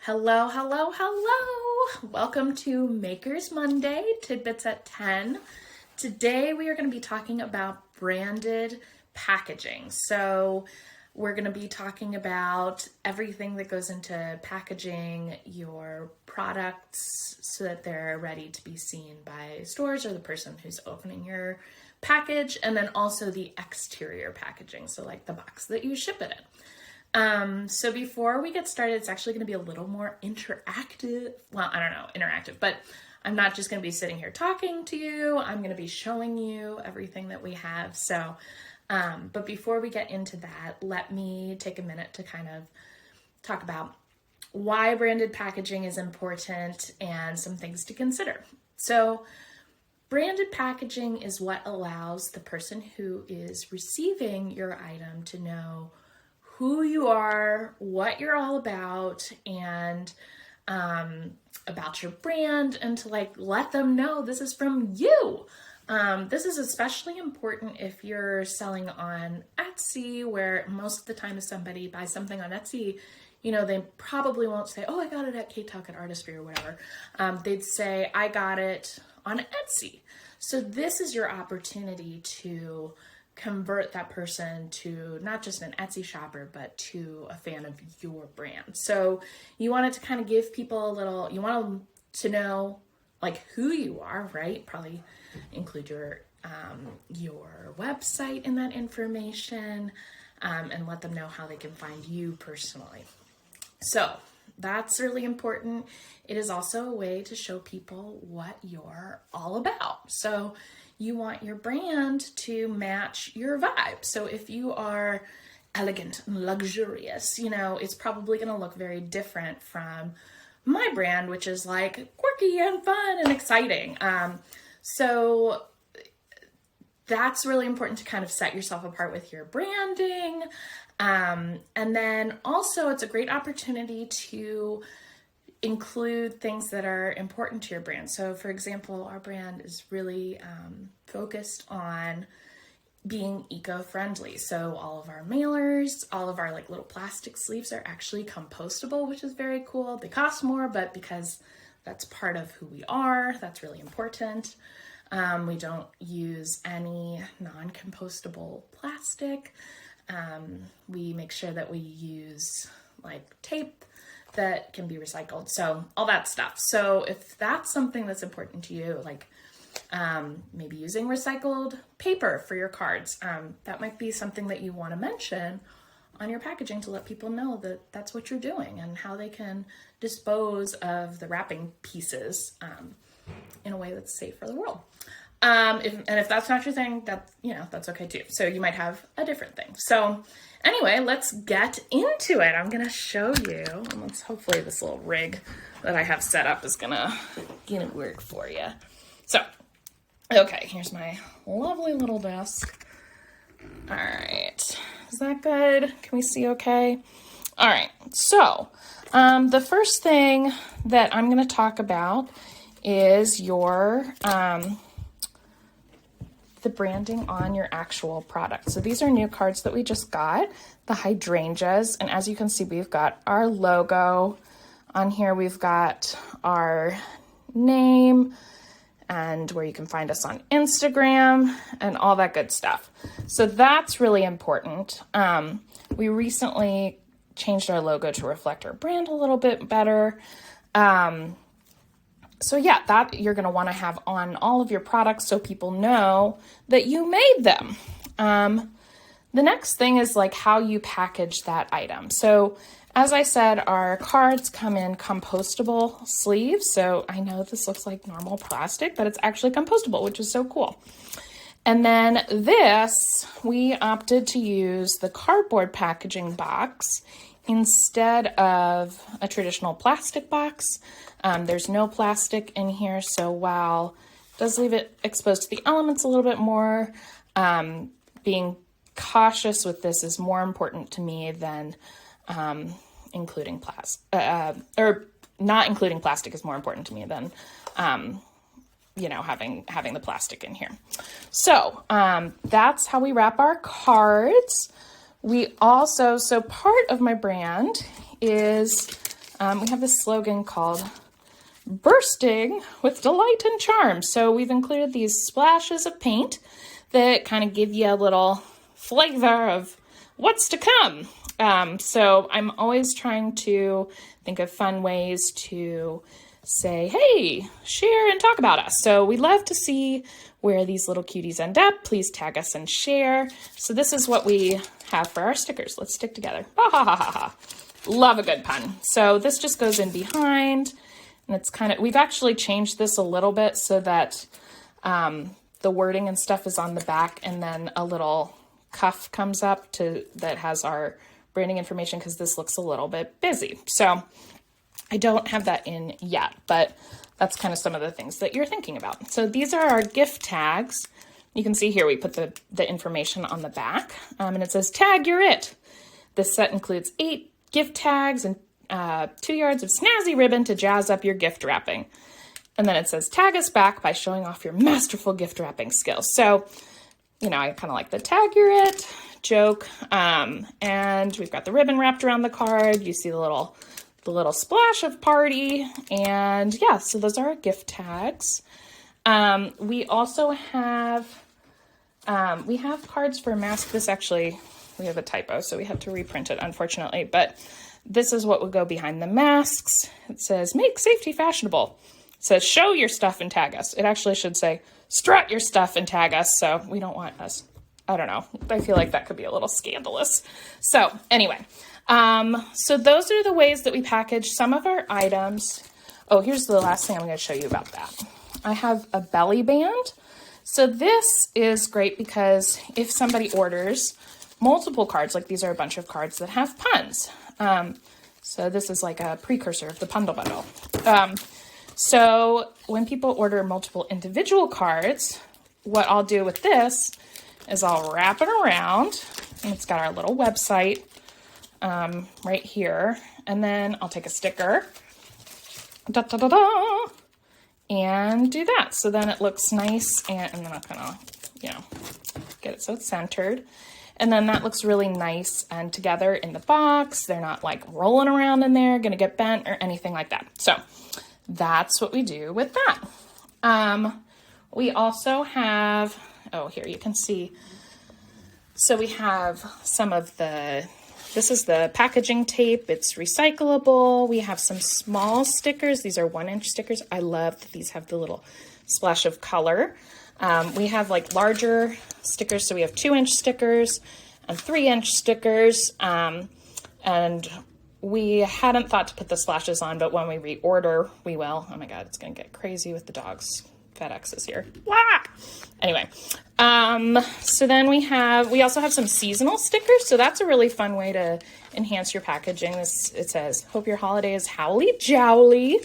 Hello, hello, hello. Welcome to Makers Monday, Tidbits at 10. Today we are going to be talking about branded packaging. So we're going to be talking about everything that goes into packaging your products so that they're ready to be seen by stores or the person who's opening your package, and then also the exterior packaging, so like the box that you ship it in. So before we get started, it's actually going to be a little more interactive. Well, I don't know, interactive, but I'm not just going to be sitting here talking to you. I'm going to be showing you everything that we have. So, but before we get into that, let me take a minute to kind of talk about why branded packaging is important and some things to consider. So, branded packaging is what allows the person who is receiving your item to know who you are, what you're all about, and about your brand, and to let them know this is from you. This is especially important if you're selling on Etsy, where most of the time if somebody buys something on Etsy, they probably won't say, oh, I got it at K-Talk at Artistry or whatever. They'd say, I got it on Etsy. So this is your opportunity to convert that person to not just an Etsy shopper, but to a fan of your brand. So you want it to kind of give people you want them to know who you are, right? Probably include your website in that information, and let them know how they can find you personally. So that's really important. It is also a way to show people what you're all about. So you want your brand to match your vibe. So if you are elegant and luxurious, it's probably going to look very different from my brand, which is quirky and fun and exciting. So that's really important to kind of set yourself apart with your branding. And then also it's a great opportunity to include things that are important to your brand. So for example, our brand is really focused on being eco-friendly. So all of our mailers, all of our little plastic sleeves are actually compostable, which is very cool. They cost more, but because that's part of who we are, that's really important. We don't use any non-compostable plastic. We make sure that we use tape that can be recycled. So all that stuff. So if that's something that's important to you, maybe using recycled paper for your cards, that might be something that you want to mention on your packaging to let people know that that's what you're doing and how they can dispose of the wrapping pieces in a way that's safe for the world. If that's not your thing, that's okay too. So you might have a different thing. So anyway, let's get into it. I'm going to show you, and hopefully this little rig that I have set up is going to work for you. So, okay, here's my lovely little desk. All right. Is that good? Can we see okay? All right. So, the first thing that I'm going to talk about is the branding on your actual product. So these are new cards that we just got, the hydrangeas. And as you can see, we've got our logo on here. We've got our name and where you can find us on Instagram and all that good stuff. So that's really important. We recently changed our logo to reflect our brand a little bit better. So yeah, that you're going to want to have on all of your products so people know that you made them. The next thing is how you package that item. So as I said, our cards come in compostable sleeves. So I know this looks like normal plastic, but it's actually compostable, which is so cool. And then this, we opted to use the cardboard packaging box instead of a traditional plastic box. There's no plastic in here, so while it does leave it exposed to the elements a little bit more, being cautious with this is more important to me than including plastic, or not including plastic is more important to me than having the plastic in here. So that's how we wrap our cards. We also, so part of my brand is we have this slogan called bursting with delight and charm. So we've included these splashes of paint that kind of give you a little flavor of what's to come. So I'm always trying to think of fun ways to say, hey, share and talk about us. So we'd love to see where these little cuties end up. Please tag us and share. So this is what we have for our stickers. Let's stick together. Ha ha ha ha ha. Love a good pun. So this just goes in behind, and it's kind of, we've actually changed this a little bit so that the wording and stuff is on the back, and then a little cuff comes up that has our branding information, because this looks a little bit busy. So I don't have that in yet, but that's kind of some of the things that you're thinking about. So these are our gift tags. You can see here we put the information on the back, and it says, tag, you're it. This set includes 8 gift tags and 2 yards of snazzy ribbon to jazz up your gift wrapping. And then it says, tag us back by showing off your masterful gift wrapping skills. So, you know, I kind of like the tag, you're it joke. And we've got the ribbon wrapped around the card. You see the little splash of party. And yeah, so those are our gift tags. We also have, we have cards for mask. This actually, we have a typo, so we had to reprint it, unfortunately. But this is what would go behind the masks. It says, make safety fashionable. It says, show your stuff and tag us. It actually should say, strut your stuff and tag us. So we don't want us. I don't know. I feel like that could be a little scandalous. So anyway, so those are the ways that we package some of our items. Oh, here's the last thing I'm going to show you about that. I have a belly band. So this is great because if somebody orders multiple cards, like these are a bunch of cards that have puns. So this is like a precursor of the Pundle Bundle. So when people order multiple individual cards, what I'll do with this is I'll wrap it around, and it's got our little website right here. And then I'll take a sticker, and do that. So then it looks nice, and then I'm gonna, get it so it's centered. And then that looks really nice and together in the box. They're not like rolling around in there, gonna get bent or anything like that. So that's what we do with that. We also have, here you can see. So we have some of this is the packaging tape. It's recyclable. We have some small stickers. These are 1-inch stickers. I love that these have the little splash of color. We have like larger stickers. So we have 2-inch stickers and 3-inch stickers. And we hadn't thought to put the splashes on, but when we reorder, we will. Oh my God, it's going to get crazy with the dogs. FedEx is here. Wah! Anyway, so then we also have some seasonal stickers. So that's a really fun way to enhance your packaging. It says, hope your holiday is howly jowly.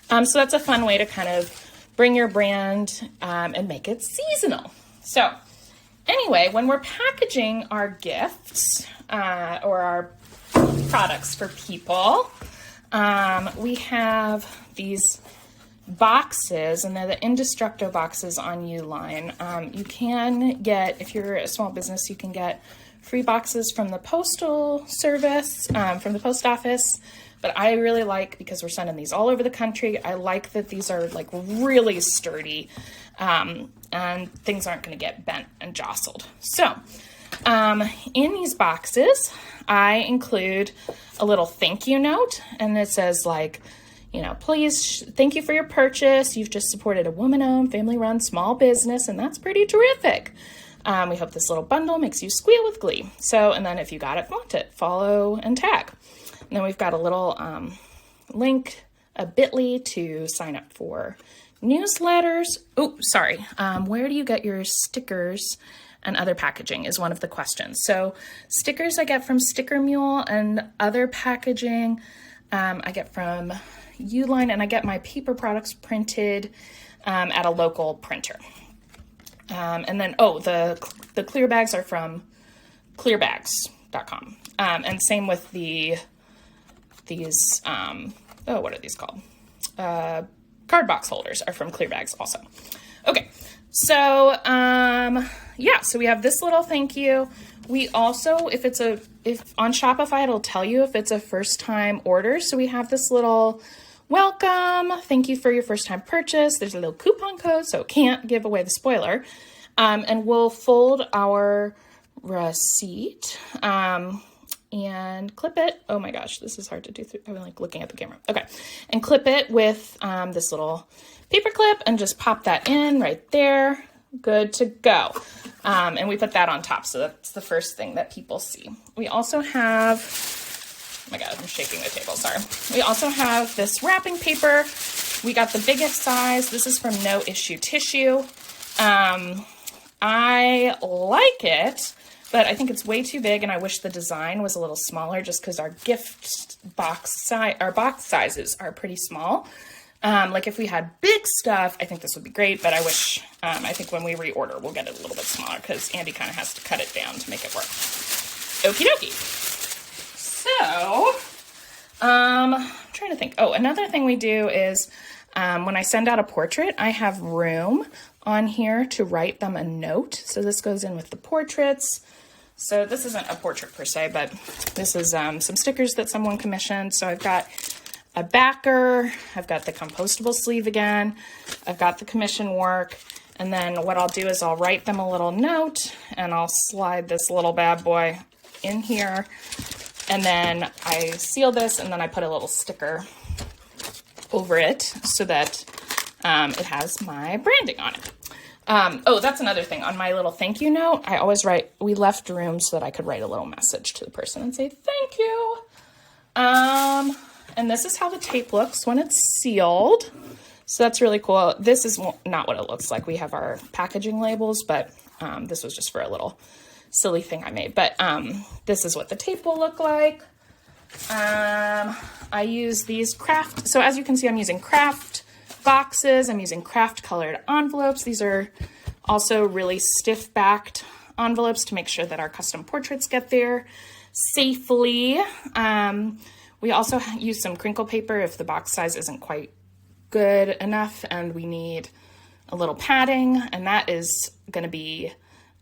So that's a fun way to kind of bring your brand and make it seasonal. So anyway, when we're packaging our gifts or our products for people, we have these boxes, and they're the Indestructo boxes on Uline. You can get, if you're a small business, you can get free boxes from the postal service, from the post office. But I really like, because we're sending these all over the country, I like that these are like really sturdy, and things aren't going to get bent and jostled. So in these boxes, I include a little thank you note, and it says like, please, thank you for your purchase. You've just supported a woman-owned, family-run small business, and that's pretty terrific. We hope this little bundle makes you squeal with glee. So, and then if you got it, flaunt it, follow, and tag. And then we've got a little link, a bit.ly to sign up for newsletters. Oh, sorry. Where do you get your stickers and other packaging is one of the questions. So stickers I get from Sticker Mule, and other packaging I get from Uline, and I get my paper products printed at a local printer. And then, the clear bags are from clearbags.com. And same with these, what are these called? Card box holders are from Clearbags also. Okay, So, yeah, so we have this little thank you. We also, if on Shopify, it'll tell you if it's a first time order. So we have this little welcome, thank you for your first time purchase. There's a little coupon code, so can't give away the spoiler. And we'll fold our receipt, and clip it. Oh my gosh, this is hard to do. I'm like looking at the camera. Okay. And clip it with this little paper clip and just pop that in right there. Good to go. And we put that on top. So that's the first thing that people see. We also have, oh my God, I'm shaking the table. Sorry. We also have this wrapping paper. We got the biggest size. This is from No Issue Tissue. I like it, but I think it's way too big, and I wish the design was a little smaller just because our gift box size, our box sizes are pretty small. Like if we had big stuff, I think this would be great, but I wish, I think when we reorder, we'll get it a little bit smaller because Andy kind of has to cut it down to make it work. Okie dokie. So, I'm trying to think. Oh, another thing we do is, when I send out a portrait, I have room on here to write them a note. So this goes in with the portraits. So this isn't a portrait per se, but this is some stickers that someone commissioned. So I've got a backer, I've got the compostable sleeve again, I've got the commission work, and then what I'll do is I'll write them a little note and I'll slide this little bad boy in here, and then I seal this and then I put a little sticker over it so that it has my branding on it. Oh, that's another thing. On my little thank you note, I always write, we left room so that I could write a little message to the person and say, thank you. And this is how the tape looks when it's sealed. So that's really cool. This is not what it looks like. We have our packaging labels, but this was just for a little silly thing I made. But this is what the tape will look like. I use these craft. So as you can see, I'm using craft boxes. I'm using craft colored envelopes. These are also really stiff backed envelopes to make sure that our custom portraits get there safely. We also use some crinkle paper if the box size isn't quite good enough and we need a little padding, and that is going to be,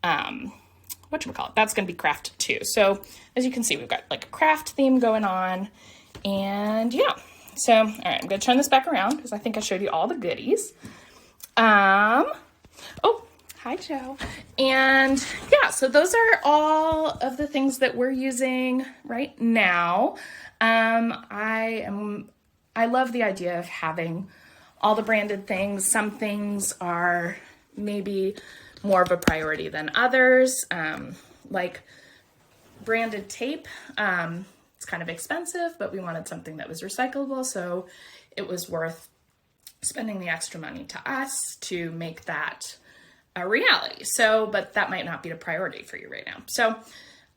whatchamacallit, that's going to be craft too. So as you can see, we've got like a craft theme going on, and yeah. So, all right, I'm going to turn this back around because I think I showed you all the goodies. Oh, hi, Joe. And yeah, so those are all of the things that we're using right now. I love the idea of having all the branded things. Some things are maybe more of a priority than others. Like branded tape, it's kind of expensive, but we wanted something that was recyclable, so it was worth spending the extra money to us to make that a reality. So, but that might not be a priority for you right now. So,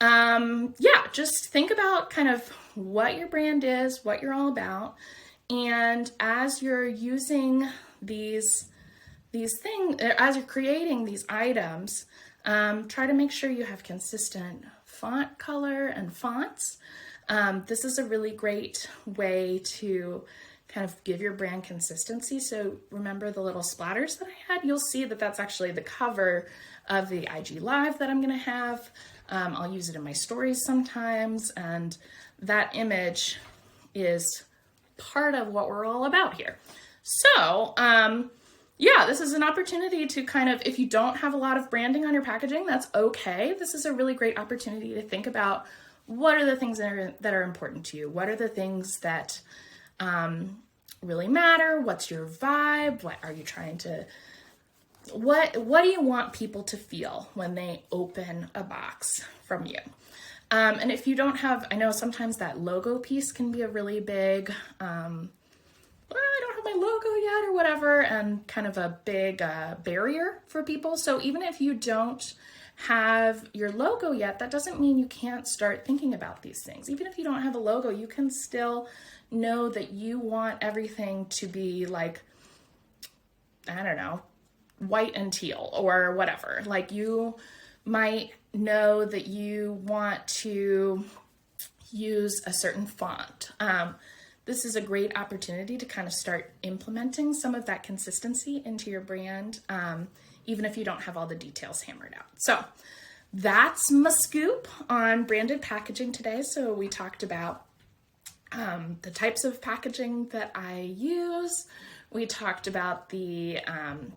yeah, just think about kind of what your brand is, what you're all about, and as you're using these things, as you're creating these items, try to make sure you have consistent font color and fonts. This is a really great way to kind of give your brand consistency. So remember the little splatters that I had? You'll see that that's actually the cover of the IG Live that I'm going to have. I'll use it in my stories sometimes, and that image is part of what we're all about here. So, yeah, this is an opportunity to kind of, if you don't have a lot of branding on your packaging, that's okay. This is a really great opportunity to think about what are the things that are important to you? What are the things that really matter? What's your vibe? What are you trying to, what do you want people to feel when they open a box from you? And if you don't have, I know sometimes that logo piece can be a really big, I don't have my logo yet or whatever, and kind of a big barrier for people. So even if you don't have your logo yet, that doesn't mean you can't start thinking about these things. Even if you don't have a logo, you can still know that you want everything to be like, I don't know, white and teal or whatever. Like you might know that you want to use a certain font. This is a great opportunity to kind of start implementing some of that consistency into your brand, even if you don't have all the details hammered out. So that's my scoop on branded packaging today. So we talked about the types of packaging that I use. We talked about the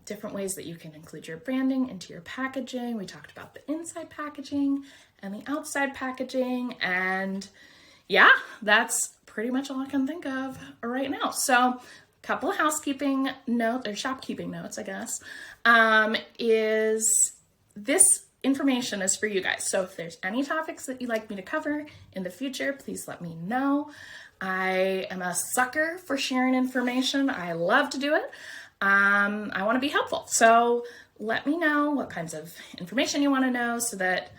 different ways that you can include your branding into your packaging. We talked about the inside packaging and the outside packaging. And yeah, that's pretty much all I can think of right now. So a couple of housekeeping notes, or shopkeeping notes, I guess, is this information is for you guys. So if there's any topics that you'd like me to cover in the future, please let me know. I am a sucker for sharing information. I love to do it. I want to be helpful. So let me know what kinds of information you want to know so that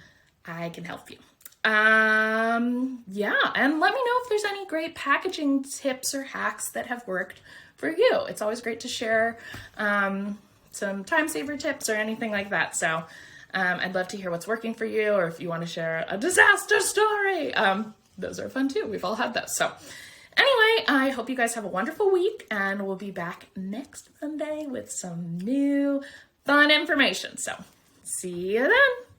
I can help you. Yeah, and let me know if there's any great packaging tips or hacks that have worked for you. It's always great to share some time saver tips or anything like that. So I'd love to hear what's working for you, or if you want to share a disaster story. Those are fun too. We've all had those. So anyway, I hope you guys have a wonderful week, and we'll be back next Monday with some new fun information. So see you then.